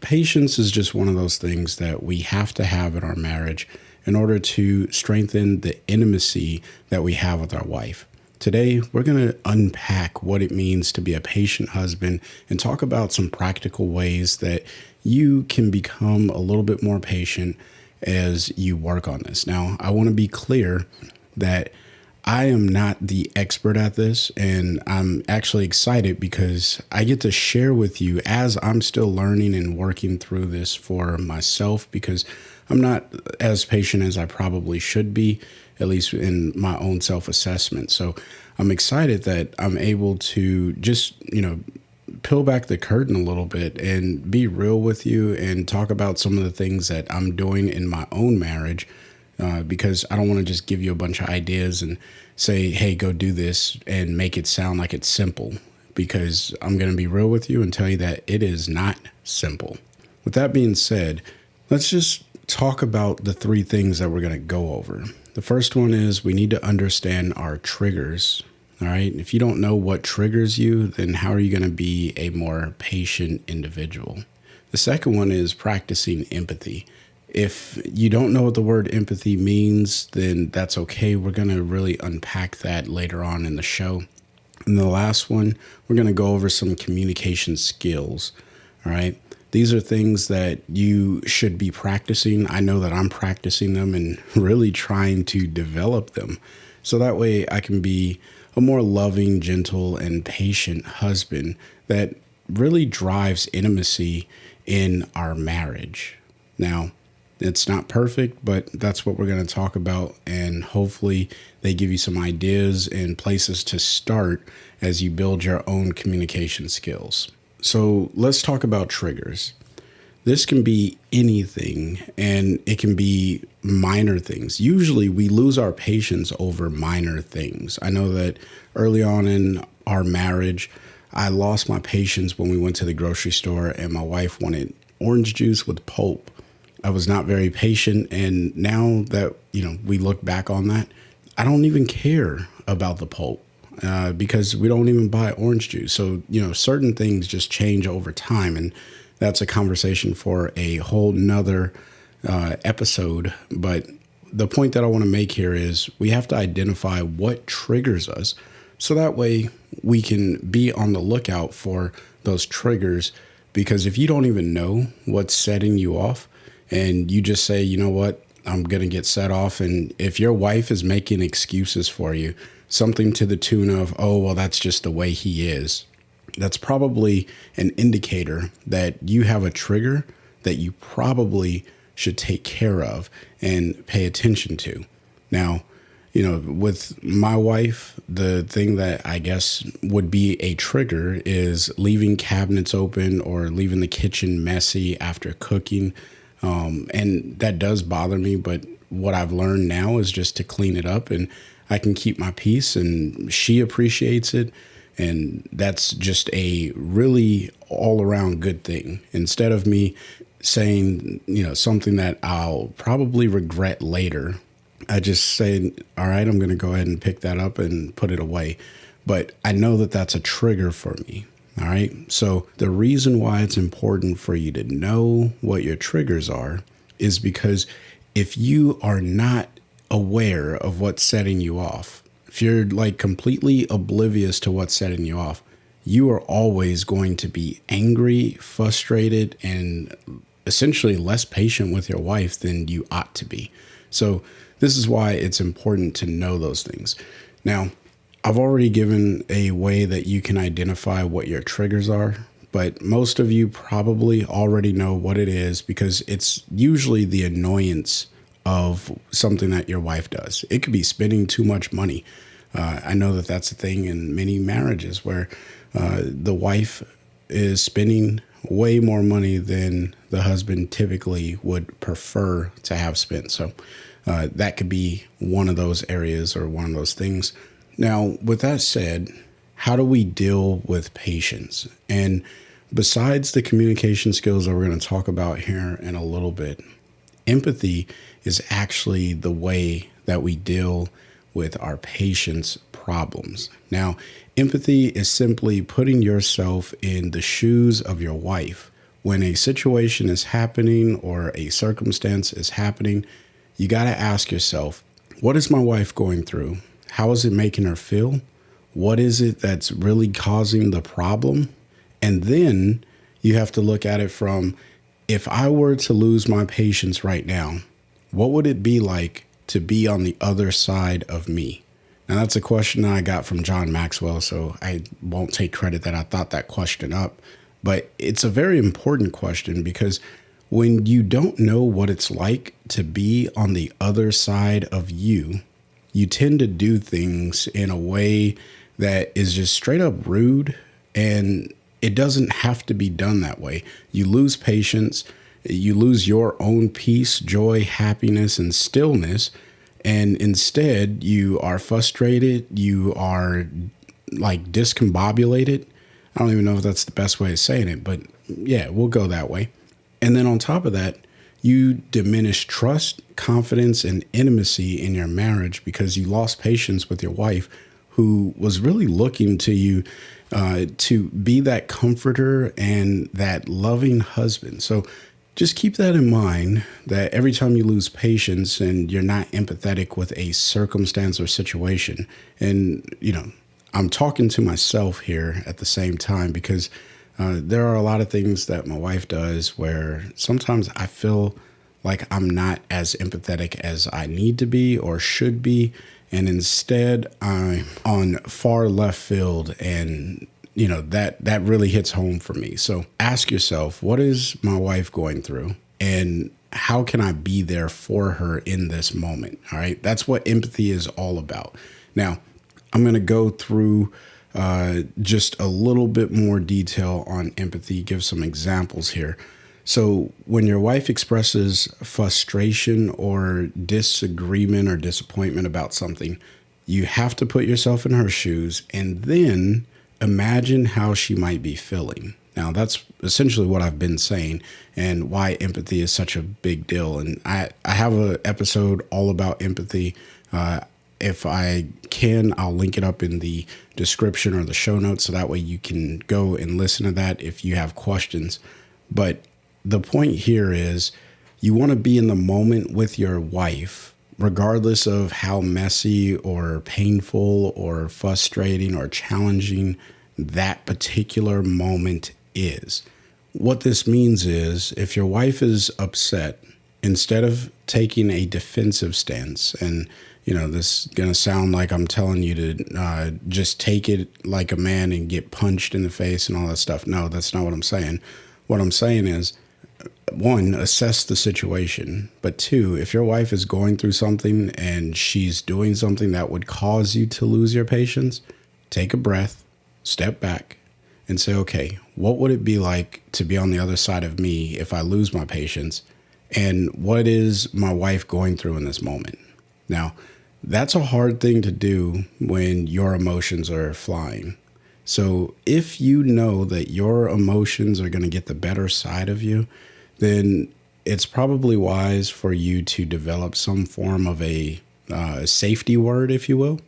Patience is just one of those things that we have to have in our marriage in order to strengthen the intimacy that we have with our wife. Today, we're going to unpack what it means to be a patient husband and talk about some practical ways that you can become a little bit more patient as you work on this. Now, I want to be clear that I am not the expert at this, and I'm actually excited because I get to share with you as I'm still learning and working through this for myself, because I'm not as patient as I probably should be, at least in my own self-assessment. So I'm excited that I'm able to just, peel back the curtain a little bit and be real with you and talk about some of the things that I'm doing in my own marriage. Because I don't want to just give you a bunch of ideas and say, hey, go do this and make it sound like it's simple, because I'm going to be real with you and tell you that it is not simple. With that being said, let's just talk about the three things that we're going to go over. The first one is we need to understand our triggers. All right. If you don't know what triggers you, then how are you going to be a more patient individual? The second one is practicing empathy. If you don't know what the word empathy means, then that's okay. We're going to really unpack that later on in the show. And the last one, we're going to go over some communication skills. All right. These are things that you should be practicing. I know that I'm practicing them and really trying to develop them. So that way I can be a more loving, gentle, and patient husband that really drives intimacy in our marriage. Now, it's not perfect, but that's what we're going to talk about. And hopefully they give you some ideas and places to start as you build your own communication skills. So let's talk about triggers. This can be anything, and it can be minor things. Usually we lose our patience over minor things. I know that early on in our marriage, I lost my patience when we went to the grocery store and my wife wanted orange juice with pulp. I was not very patient, and now that, we look back on that, I don't even care about the pulp because we don't even buy orange juice. So, certain things just change over time, and that's a conversation for a whole nother episode. But the point that I want to make here is we have to identify what triggers us, so that way we can be on the lookout for those triggers. Because if you don't even know what's setting you off, and you just say, you know what, I'm going to get set off. And if your wife is making excuses for you, something to the tune of, oh, well, that's just the way he is, that's probably an indicator that you have a trigger that you probably should take care of and pay attention to. Now, with my wife, the thing that I guess would be a trigger is leaving cabinets open or leaving the kitchen messy after cooking. And that does bother me, but what I've learned now is just to clean it up, and I can keep my peace, and she appreciates it. And that's just a really all around good thing. Instead of me saying, something that I'll probably regret later, I just say, all right, I'm going to go ahead and pick that up and put it away. But I know that that's a trigger for me. All right. So the reason why it's important for you to know what your triggers are is because if you are not aware of what's setting you off, if you're completely oblivious to what's setting you off, you are always going to be angry, frustrated, and essentially less patient with your wife than you ought to be. So this is why it's important to know those things. Now, I've already given a way that you can identify what your triggers are, but most of you probably already know what it is because it's usually the annoyance of something that your wife does. It could be spending too much money. I know that that's a thing in many marriages where the wife is spending way more money than the husband typically would prefer to have spent. So that could be one of those areas or one of those things. Now, with that said, how do we deal with patience? And besides the communication skills that we're going to talk about here in a little bit, empathy is actually the way that we deal with our patience problems. Now, empathy is simply putting yourself in the shoes of your wife when a situation is happening or a circumstance is happening, you got to ask yourself, what is my wife going through? How is it making her feel? What is it that's really causing the problem? And then you have to look at it from, if I were to lose my patience right now, what would it be like to be on the other side of me? Now, that's a question that I got from John Maxwell, so I won't take credit that I thought that question up. But it's a very important question, because when you don't know what it's like to be on the other side of you, you tend to do things in a way that is just straight up rude, and it doesn't have to be done that way. You lose patience, you lose your own peace, joy, happiness, and stillness. And instead, you are frustrated, you are like discombobulated. I don't even know if that's the best way of saying it, but yeah, we'll go that way. And then on top of that, you diminish trust, confidence, and intimacy in your marriage because you lost patience with your wife, who was really looking to you to be that comforter and that loving husband. So just keep that in mind, that every time you lose patience and you're not empathetic with a circumstance or situation, and, I'm talking to myself here at the same time, because there are a lot of things that my wife does where sometimes I feel like I'm not as empathetic as I need to be or should be. And instead, I'm on far left field, and that really hits home for me. So ask yourself, what is my wife going through, and how can I be there for her in this moment? All right. That's what empathy is all about. Now, I'm going to go through just a little bit more detail on empathy, give some examples here. So when your wife expresses frustration or disagreement or disappointment about something, you have to put yourself in her shoes and then imagine how she might be feeling. Now, that's essentially what I've been saying and why empathy is such a big deal. And I have an episode all about empathy. If I can, I'll link it up in the description or the show notes, so that way you can go and listen to that if you have questions. But the point here is you want to be in the moment with your wife, regardless of how messy or painful or frustrating or challenging that particular moment is. What this means is, if your wife is upset, instead of taking a defensive stance, and this is going to sound like I'm telling you to just take it like a man and get punched in the face and all that stuff. No, that's not what I'm saying. What I'm saying is, one, assess the situation. But two, if your wife is going through something and she's doing something that would cause you to lose your patience, take a breath, step back, and say, okay, what would it be like to be on the other side of me if I lose my patience? And what is my wife going through in this moment? Now, that's a hard thing to do when your emotions are flying. So if you know that your emotions are going to get the better side of you, then it's probably wise for you to develop some form of a safety word, if you will,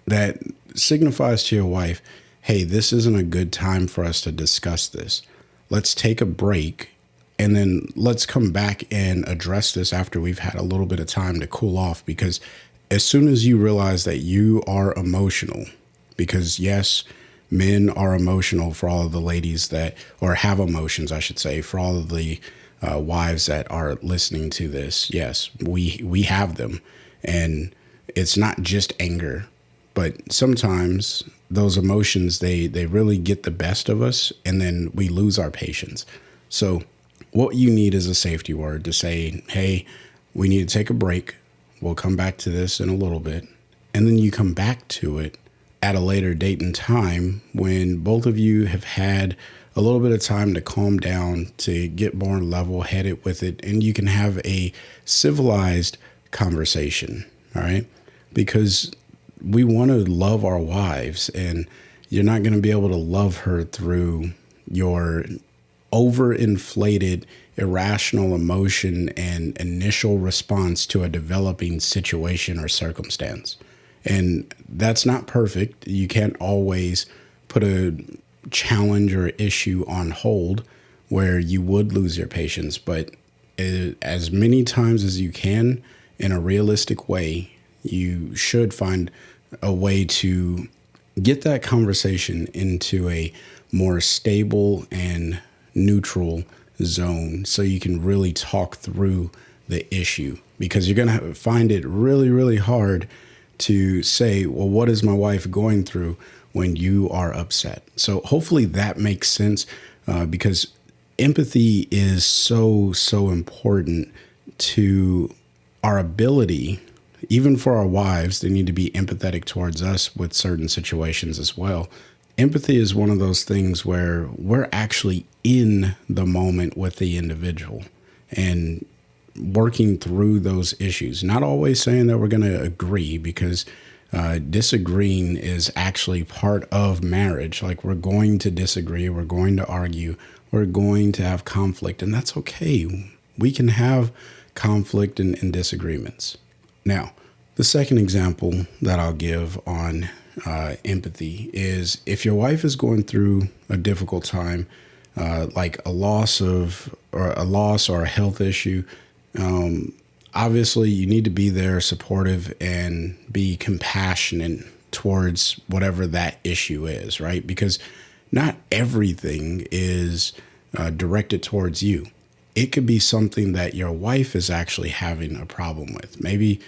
that signifies to your wife, hey, this isn't a good time for us to discuss this. Let's take a break, and then let's come back and address this after we've had a little bit of time to cool off. Because as soon as you realize that you are emotional, because yes, men are emotional, for all of the ladies that, or have emotions, I should say, for all of the wives that are listening to this. Yes, we have them, and it's not just anger, but sometimes those emotions, they really get the best of us, and then we lose our patience. So what you need is a safety word to say, hey, we need to take a break. We'll come back to this in a little bit. And then you come back to it at a later date and time when both of you have had a little bit of time to calm down, to get more level-headed with it, and you can have a civilized conversation, all right? Because we want to love our wives, and you're not going to be able to love her through your overinflated, irrational emotion and initial response to a developing situation or circumstance. And that's not perfect. You can't always put a challenge or issue on hold where you would lose your patience, but as many times as you can in a realistic way, you should find a way to get that conversation into a more stable and neutral zone so you can really talk through the issue, because you're going to find it really, really hard to say, well, what is my wife going through when you are upset? So hopefully that makes sense, because empathy is so, so important to our ability. Even for our wives, they need to be empathetic towards us with certain situations as well. Empathy is one of those things where we're actually in the moment with the individual and working through those issues. Not always saying that we're going to agree, because disagreeing is actually part of marriage. Like, we're going to disagree, we're going to argue, we're going to have conflict, and that's okay. We can have conflict and disagreements. Now, the second example that I'll give on empathy is if your wife is going through a difficult time, like a loss or a health issue. Obviously, you need to be there, supportive, and be compassionate towards whatever that issue is, right? Because not everything is directed towards you. It could be something that your wife is actually having a problem with. Maybe,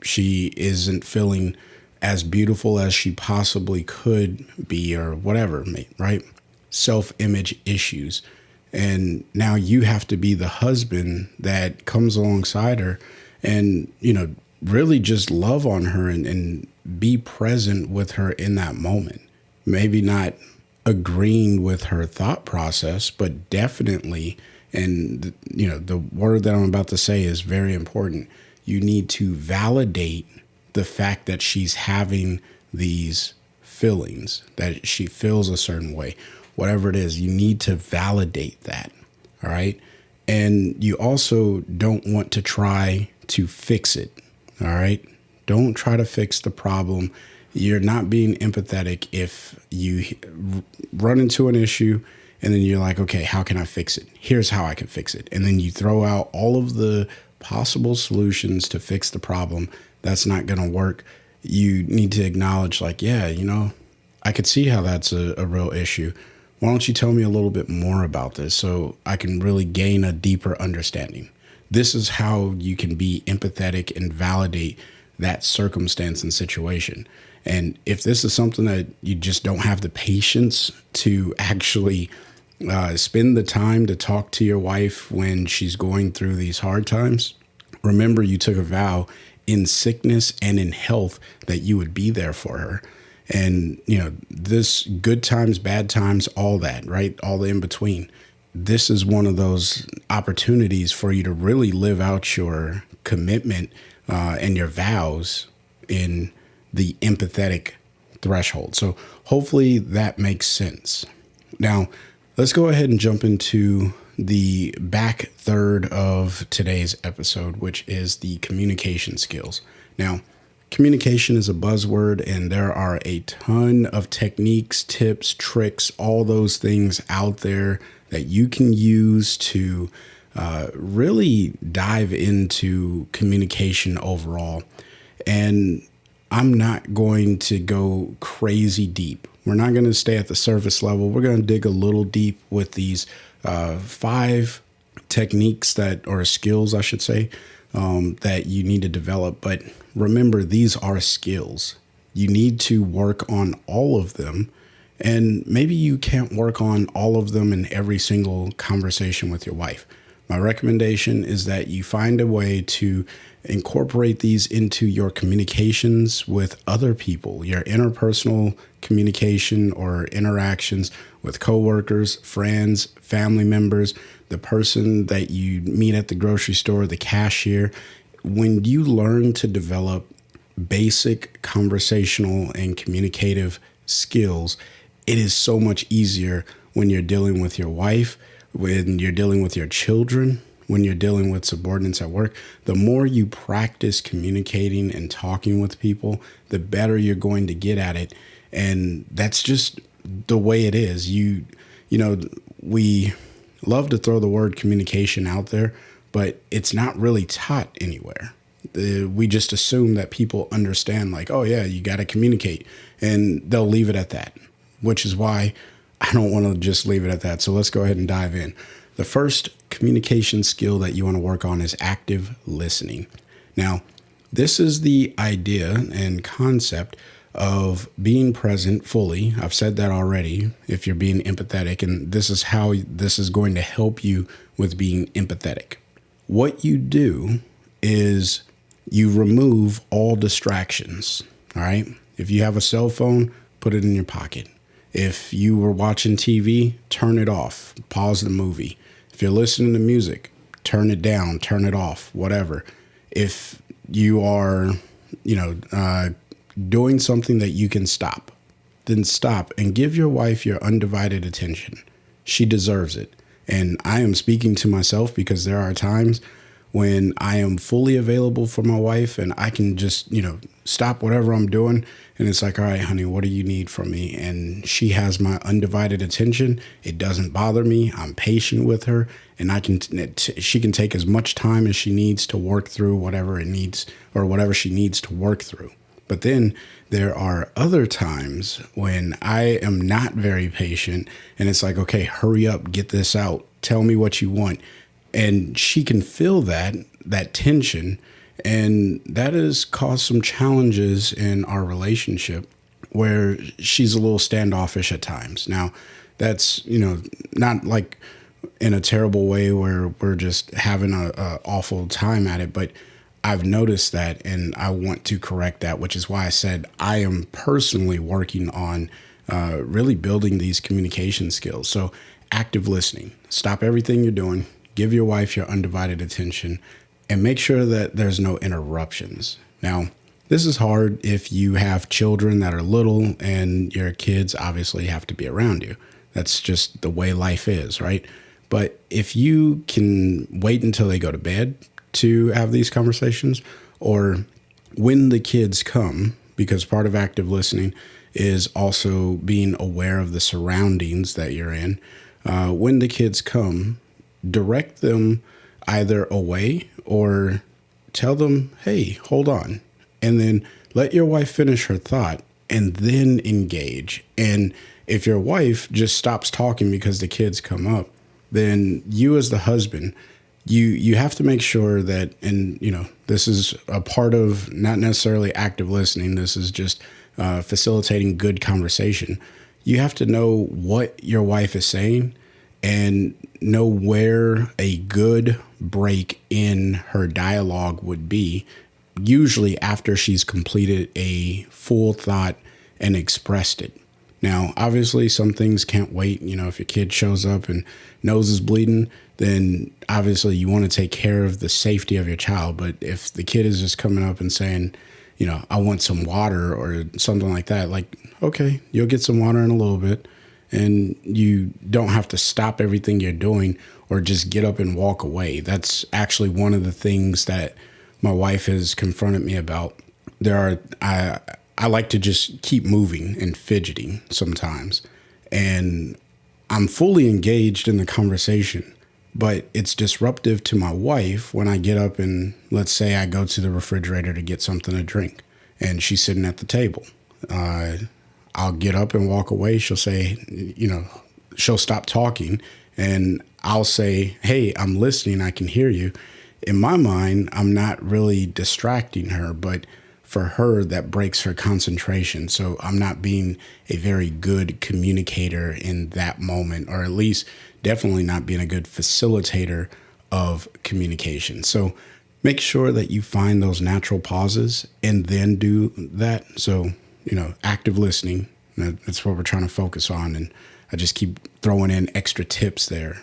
she isn't feeling as beautiful as she possibly could be, or whatever, right? Self-image issues. And now you have to be the husband that comes alongside her and, really just love on her and be present with her in that moment. Maybe not agreeing with her thought process, but definitely, and, the word that I'm about to say is very important. You need to validate the fact that she's having these feelings, that she feels a certain way. Whatever it is, you need to validate that. All right. And you also don't want to try to fix it. All right. Don't try to fix the problem. You're not being empathetic if you run into an issue and then you're like, okay, how can I fix it? Here's how I can fix it. And then you throw out all of the possible solutions to fix the problem. That's not going to work. You need to acknowledge, like, yeah, I could see how that's a real issue. Why don't you tell me a little bit more about this so I can really gain a deeper understanding? This is how you can be empathetic and validate that circumstance and situation. And if this is something that you just don't have the patience to actually spend the time to talk to your wife when she's going through these hard times, remember you took a vow in sickness and in health that you would be there for her. And, this good times, bad times, all that, right? All the in between. This is one of those opportunities for you to really live out your commitment and your vows in the empathetic threshold. So hopefully that makes sense. Now, let's go ahead and jump into the back third of today's episode, which is the communication skills. Now, communication is a buzzword, and there are a ton of techniques, tips, tricks, all those things out there that you can use to really dive into communication overall. And I'm not going to go crazy deep. We're not going to stay at the surface level. We're going to dig a little deep with these 5 techniques or skills, I should say, that you need to develop. But remember, these are skills. You need to work on all of them. And maybe you can't work on all of them in every single conversation with your wife. My recommendation is that you find a way to incorporate these into your communications with other people, your interpersonal communication or interactions with coworkers, friends, family members, the person that you meet at the grocery store, the cashier. When you learn to develop basic conversational and communicative skills, it is so much easier when you're dealing with your wife, when you're dealing with your children, when you're dealing with subordinates at work. The more you practice communicating and talking with people, the better you're going to get at it. And that's just the way it is. You know, we love to throw the word communication out there, but it's not really taught anywhere. We just assume that people understand, like, oh yeah, you got to communicate, and they'll leave it at that, which is why I don't want to just leave it at that. So let's go ahead and dive in. The first communication skill that you want to work on is active listening. Now, this is the idea and concept of being present fully. I've said that already, if you're being empathetic, and this is how this is going to help you with being empathetic. What you do is you remove all distractions, all right? If you have a cell phone, put it in your pocket. If you were watching TV, turn it off, pause the movie. If you're listening to music, turn it down, turn it off, whatever. If you are, doing something that you can stop, then stop and give your wife your undivided attention. She deserves it. And I am speaking to myself because there are times when I am fully available for my wife and I can just, stop whatever I'm doing. And it's like, all right, honey, what do you need from me? And she has my undivided attention. It doesn't bother me. I'm patient with her, and she can take as much time as she needs to work through whatever it needs or whatever she needs to work through. But then there are other times when I am not very patient and it's like, okay, hurry up, get this out. Tell me what you want. And she can feel that tension. And that has caused some challenges in our relationship where she's a little standoffish at times. Now, that's, not like in a terrible way where we're just having a awful time at it, but I've noticed that and I want to correct that, which is why I said I am personally working on really building these communication skills. So active listening, stop everything you're doing, give your wife your undivided attention, and make sure that there's no interruptions. Now, this is hard if you have children that are little and your kids obviously have to be around you. That's just the way life is, right? But if you can wait until they go to bed to have these conversations, or when the kids come, because part of active listening is also being aware of the surroundings that you're in. When the kids come, direct them either away or tell them, hey, hold on. And then let your wife finish her thought and then engage. And if your wife just stops talking because the kids come up, then you as the husband, you have to make sure that, and this is a part of not necessarily active listening. This is just facilitating good conversation. You have to know what your wife is saying and know where a good break in her dialogue would be, usually after she's completed a full thought and expressed it. Now, obviously, some things can't wait. If your kid shows up and nose is bleeding, then obviously you want to take care of the safety of your child. But if the kid is just coming up and saying, I want some water or something like that, like, okay, you'll get some water in a little bit. And you don't have to stop everything you're doing or just get up and walk away. That's actually one of the things that my wife has confronted me about. I like to just keep moving and fidgeting sometimes. And I'm fully engaged in the conversation, but it's disruptive to my wife when I get up and, let's say I go to the refrigerator to get something to drink and she's sitting at the table. I'll get up and walk away. She'll say, she'll stop talking and I'll say, hey, I'm listening. I can hear you. In my mind, I'm not really distracting her, but for her, that breaks her concentration. So I'm not being a very good communicator in that moment, or at least definitely not being a good facilitator of communication. So make sure that you find those natural pauses and then do that. So, active listening, that's what we're trying to focus on. And I just keep throwing in extra tips there.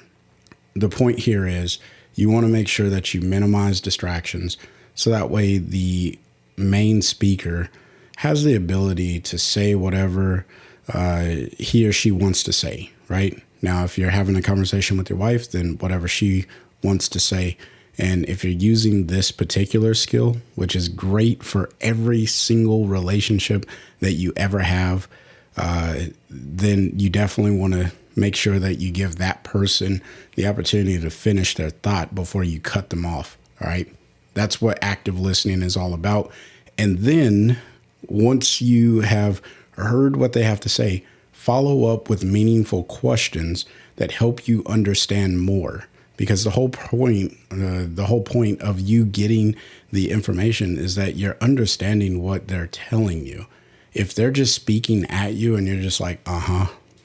The point here is you want to make sure that you minimize distractions so that way the main speaker has the ability to say whatever he or she wants to say, right? Now, if you're having a conversation with your wife, then whatever she wants to say. And if you're using this particular skill, which is great for every single relationship that you ever have, then you definitely want to make sure that you give that person the opportunity to finish their thought before you cut them off. All right. That's what active listening is all about. And then once you have heard what they have to say, follow up with meaningful questions that help you understand more. Because the whole point of you getting the information is that you're understanding what they're telling you. If they're just speaking at you and you're just like,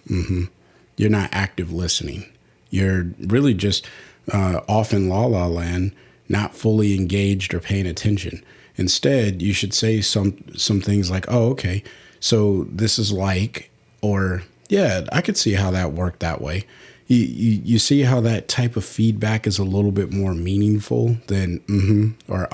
you're not active listening. You're really just off in la la land, not fully engaged or paying attention. Instead, you should say some things like, oh, okay, so this is like, or yeah, I could see how that worked that way. You see how that type of feedback is a little bit more meaningful than or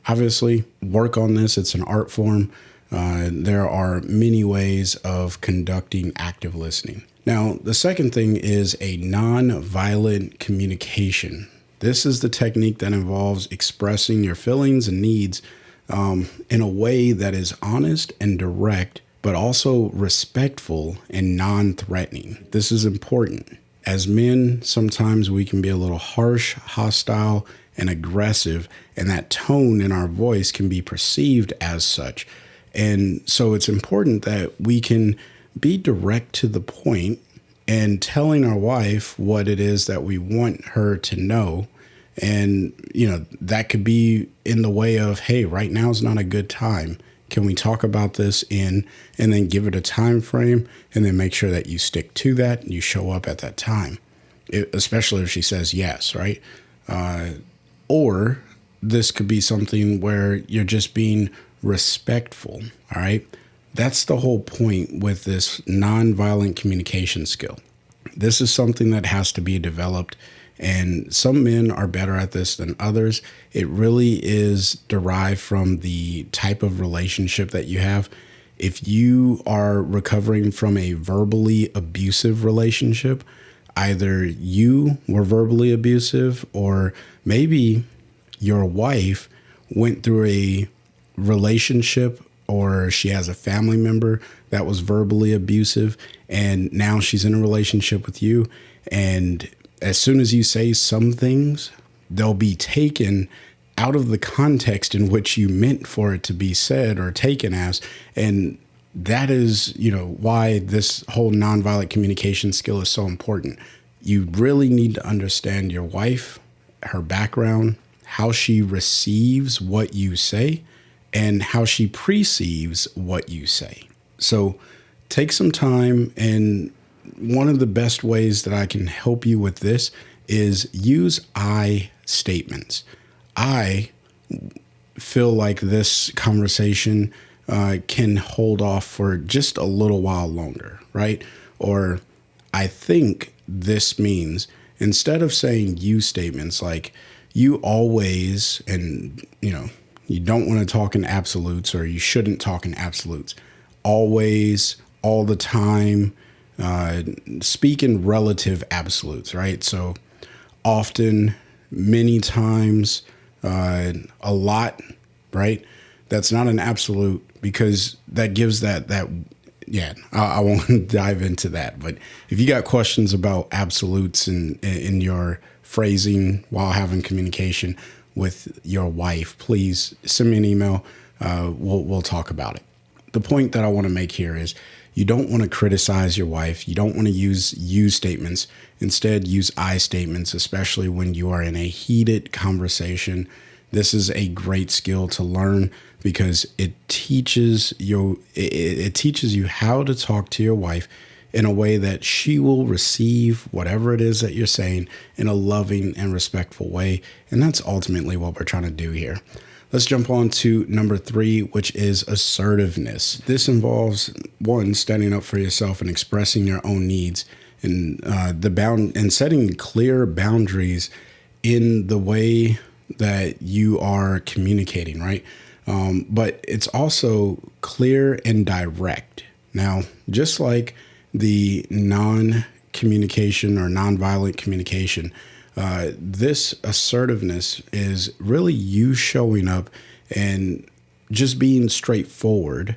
obviously, work on this. It's an art form. There are many ways of conducting active listening. Now, the second thing is a non-violent communication. This is the technique that involves expressing your feelings and needs in a way that is honest and direct, but also respectful and non-threatening. This is important. As men, sometimes we can be a little harsh, hostile, and aggressive, and that tone in our voice can be perceived as such. And so it's important that we can be direct to the point and telling our wife what it is that we want her to know. And, that could be in the way of, hey, right now is not a good time. Can we talk about this and then give it a time frame and then make sure that you stick to that and you show up at that time, especially if she says yes, right? Or this could be something where you're just being respectful, all right? That's the whole point with this nonviolent communication skill. This is something that has to be developed, and some men are better at this than others. It really is derived from the type of relationship that you have. If you are recovering from a verbally abusive relationship, either you were verbally abusive or maybe your wife went through a relationship or she has a family member that was verbally abusive and now she's in a relationship with you. And as soon as you say some things, they'll be taken out of the context in which you meant for it to be said or taken as. And that is, why this whole nonviolent communication skill is so important. You really need to understand your wife, her background, how she receives what you say, and how she perceives what you say. So take some time, and one of the best ways that I can help you with this is use I statements. I feel like this conversation can hold off for just a little while longer, right? Or I think this means, instead of saying you statements like you always, and you don't want to talk in absolutes, or you shouldn't talk in absolutes. Always, all the time, speak in relative absolutes, right? So often, many times, a lot, right? That's not an absolute, because that gives that I won't dive into that. But if you got questions about absolutes in your phrasing while having communication with your wife, please send me an email. We'll talk about it. The point that I want to make here is you don't want to criticize your wife. You don't want to use you statements. Instead, use I statements, especially when you are in a heated conversation. This is a great skill to learn because it teaches you how to talk to your wife in a way that she will receive whatever it is that you're saying in a loving and respectful way. And that's ultimately what we're trying to do here. Let's jump on to number 3, which is assertiveness. This involves, one, standing up for yourself and expressing your own needs, and and setting clear boundaries in the way that you are communicating, right? But it's also clear and direct. Now, just like the non-communication or nonviolent communication, this assertiveness is really you showing up and just being straightforward,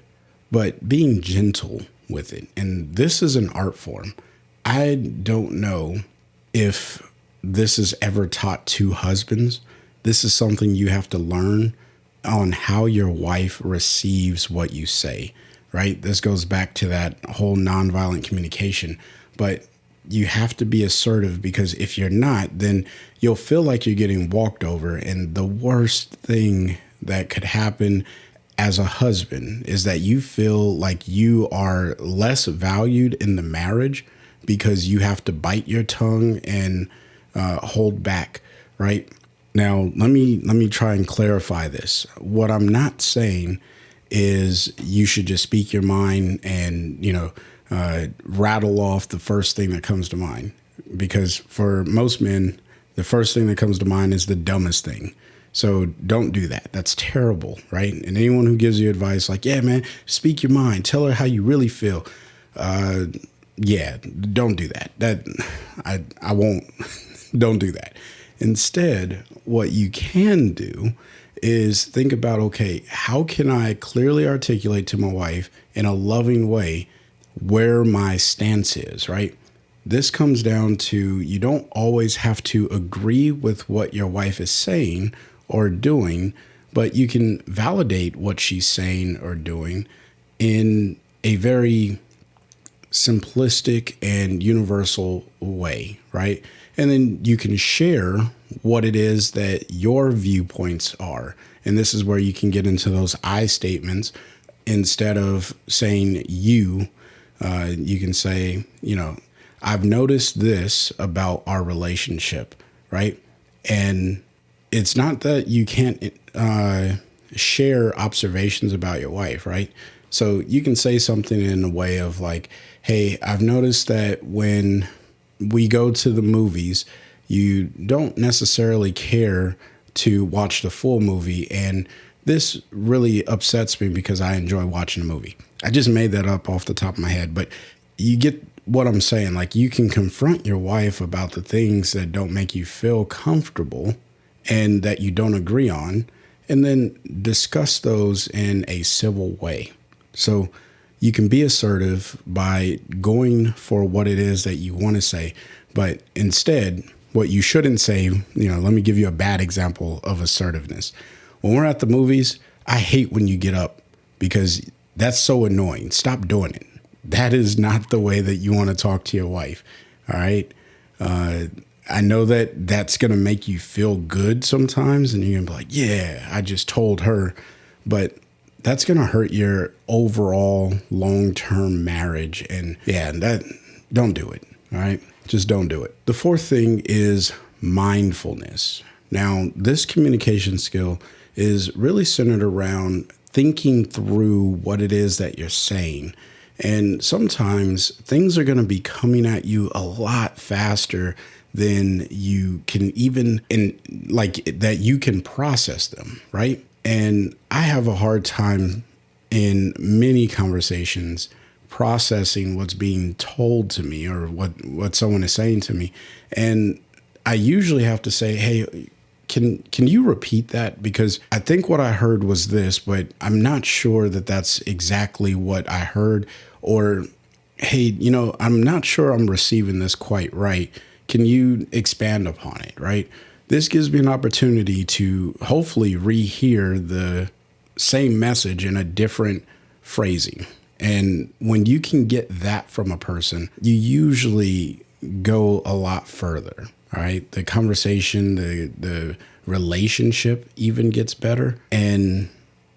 but being gentle with it. And this is an art form. I don't know if this is ever taught to husbands. This is something you have to learn on how your wife receives what you say, right? This goes back to that whole nonviolent communication. But you have to be assertive, because if you're not, then you'll feel like you're getting walked over. And the worst thing that could happen as a husband is that you feel like you are less valued in the marriage because you have to bite your tongue and hold back, right? Now, let me try and clarify this. What I'm not saying is you should just speak your mind and, rattle off the first thing that comes to mind. Because for most men, the first thing that comes to mind is the dumbest thing. So don't do that. That's terrible, right? And anyone who gives you advice like, yeah, man, speak your mind. Tell her how you really feel. Yeah, don't do that. I won't. Don't do that. Instead, what you can do is think about, okay, how can I clearly articulate to my wife in a loving way where my stance is, right? This comes down to, you don't always have to agree with what your wife is saying or doing, but you can validate what she's saying or doing in a very simplistic and universal way, right? And then you can share what it is that your viewpoints are. And this is where you can get into those I statements. Instead of saying you can say, I've noticed this about our relationship, right? And it's not that you can't share observations about your wife, right? So you can say something in a way of like, hey, I've noticed that when we go to the movies, you don't necessarily care to watch the full movie. And this really upsets me because I enjoy watching a movie. I just made that up off the top of my head, but you get what I'm saying. Like, you can confront your wife about the things that don't make you feel comfortable and that you don't agree on, and then discuss those in a civil way. So you can be assertive by going for what it is that you want to say, but instead, what you shouldn't say, let me give you a bad example of assertiveness. When we're at the movies, I hate when you get up because that's so annoying. Stop doing it. That is not the way that you want to talk to your wife. All right. I know that that's going to make you feel good sometimes, and you're going to be like, yeah, I just told her, but that's going to hurt your overall long-term marriage. And yeah, don't do it. All right. Just don't do it. The fourth thing is mindfulness. Now, this communication skill is really centered around thinking through what it is that you're saying. And sometimes things are going to be coming at you a lot faster than you can that you can process them, right? And I have a hard time in many conversations processing what's being told to me or what someone is saying to me. And I usually have to say, hey, can you repeat that? Because I think what I heard was this, but I'm not sure that that's exactly what I heard. Or, hey, I'm not sure I'm receiving this quite right. Can you expand upon it, right? This gives me an opportunity to hopefully rehear the same message in a different phrasing. And when you can get that from a person, you usually go a lot further. All right. The conversation, the relationship even gets better. And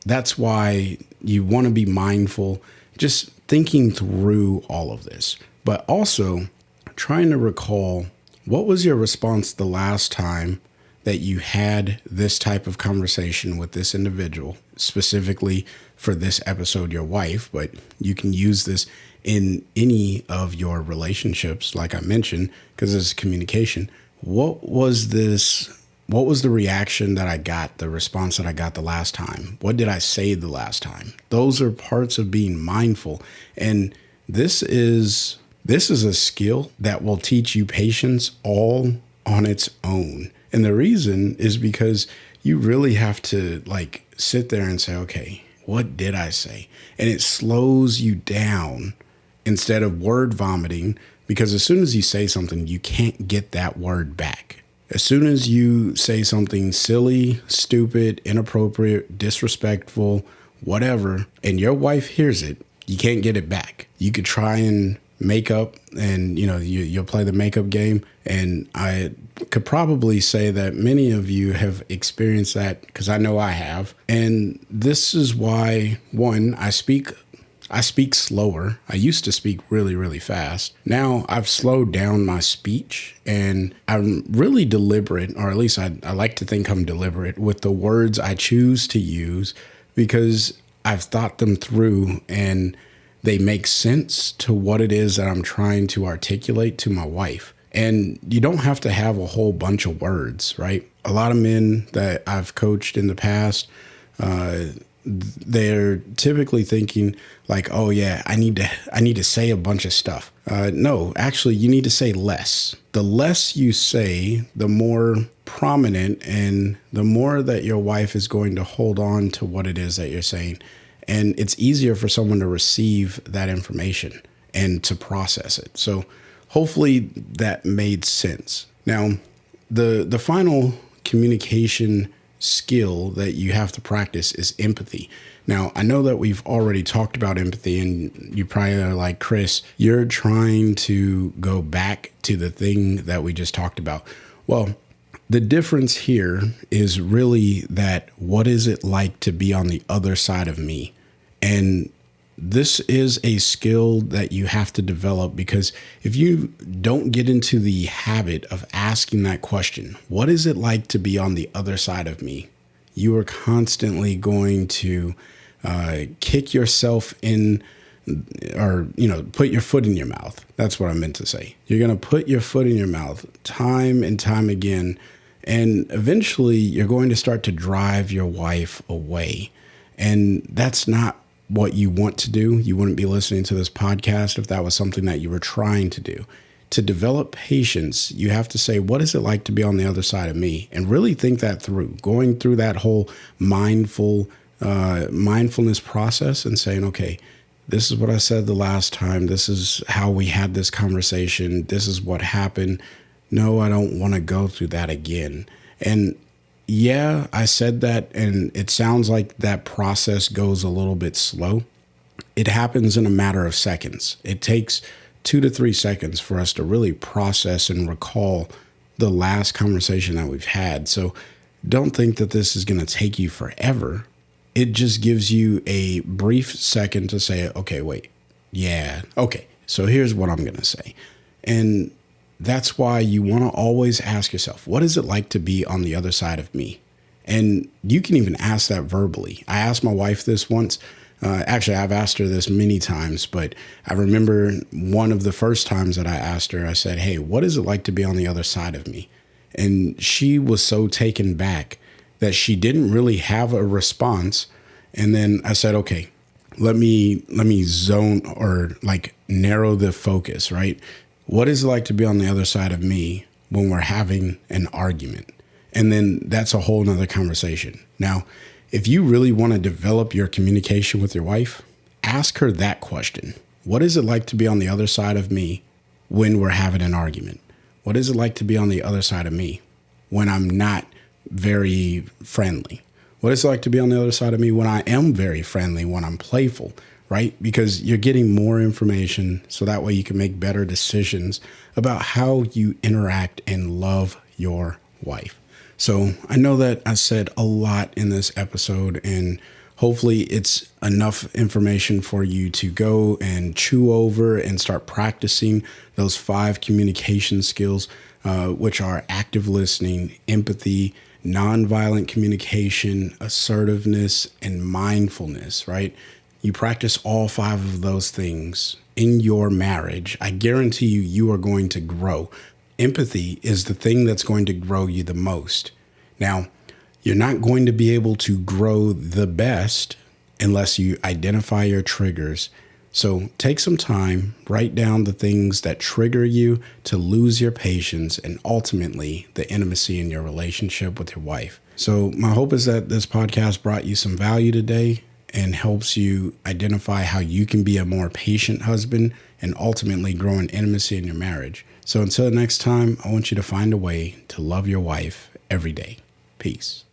that's why you want to be mindful, just thinking through all of this, but also trying to recall, what was your response the last time that you had this type of conversation with this individual, specifically for this episode, your wife, but you can use this in any of your relationships, like I mentioned, because it's communication. What was the reaction that I got, the response that I got the last time? What did I say the last time? Those are parts of being mindful. And this is a skill that will teach you patience all on its own. And the reason is because you really have to sit there and say, okay, what did I say? And it slows you down instead of word vomiting, because as soon as you say something, you can't get that word back. As soon as you say something silly, stupid, inappropriate, disrespectful, whatever, and your wife hears it, you can't get it back. You could try and make up, and you'll play the makeup game. And I could probably say that many of you have experienced that, because I know I have. And this is why, one, I speak slower. I used to speak really, really fast. Now I've slowed down my speech, and I'm really deliberate, or at least I like to think I'm deliberate with the words I choose to use, because I've thought them through and they make sense to what it is that I'm trying to articulate to my wife. And you don't have to have a whole bunch of words, right? A lot of men that I've coached in the past, they're typically thinking like, oh yeah, I need to say a bunch of stuff. No, actually, you need to say less. The less you say, the more prominent and the more that your wife is going to hold on to what it is that you're saying. And it's easier for someone to receive that information and to process it. So hopefully that made sense. Now, the final communication skill that you have to practice is empathy. Now, I know that we've already talked about empathy, and you probably are like, Chris, you're trying to go back to the thing that we just talked about. Well, the difference here is really that what is it like to be on the other side of me? And this is a skill that you have to develop, because if you don't get into the habit of asking that question, what is it like to be on the other side of me? You are constantly going to kick yourself in, or, put your foot in your mouth. That's what I meant to say. You're going to put your foot in your mouth time and time again. And eventually you're going to start to drive your wife away. And that's not what you want to do. You wouldn't be listening to this podcast if that was something that you were trying to do. To develop patience, you have to say, what is it like to be on the other side of me? And really think that through, going through that whole mindfulness process and saying, okay, this is what I said the last time. This is how we had this conversation. This is what happened. No, I don't want to go through that again. And yeah, I said that, and it sounds like that process goes a little bit slow. It happens in a matter of seconds. It takes 2 to 3 seconds for us to really process and recall the last conversation that we've had. So don't think that this is going to take you forever. It just gives you a brief second to say, okay, wait, yeah, okay, so here's what I'm going to say. And that's why you want to always ask yourself, what is it like to be on the other side of me? And you can even ask that verbally. I asked my wife this once. Actually, I've asked her this many times, but I remember one of the first times that I asked her, I said, hey, what is it like to be on the other side of me? And she was so taken back that she didn't really have a response. And then I said, okay, let me zone, or like narrow the focus, right? What is it like to be on the other side of me when we're having an argument? And then that's a whole nother conversation. Now, if you really want to develop your communication with your wife, ask her that question. What is it like to be on the other side of me when we're having an argument? What is it like to be on the other side of me when I'm not very friendly? What is it like to be on the other side of me when I am very friendly, when I'm playful? Right? Because you're getting more information, so that way you can make better decisions about how you interact and love your wife. So I know that I said a lot in this episode, and hopefully it's enough information for you to go and chew over and start practicing those 5 communication skills, which are active listening, empathy, nonviolent communication, assertiveness, and mindfulness, right? You practice all 5 of those things in your marriage, I guarantee you are going to grow. Empathy is the thing that's going to grow you the most. Now, you're not going to be able to grow the best unless you identify your triggers. So take some time, write down the things that trigger you to lose your patience and ultimately the intimacy in your relationship with your wife. So my hope is that this podcast brought you some value today and helps you identify how you can be a more patient husband and ultimately grow in intimacy in your marriage. So until next time, I want you to find a way to love your wife every day. Peace.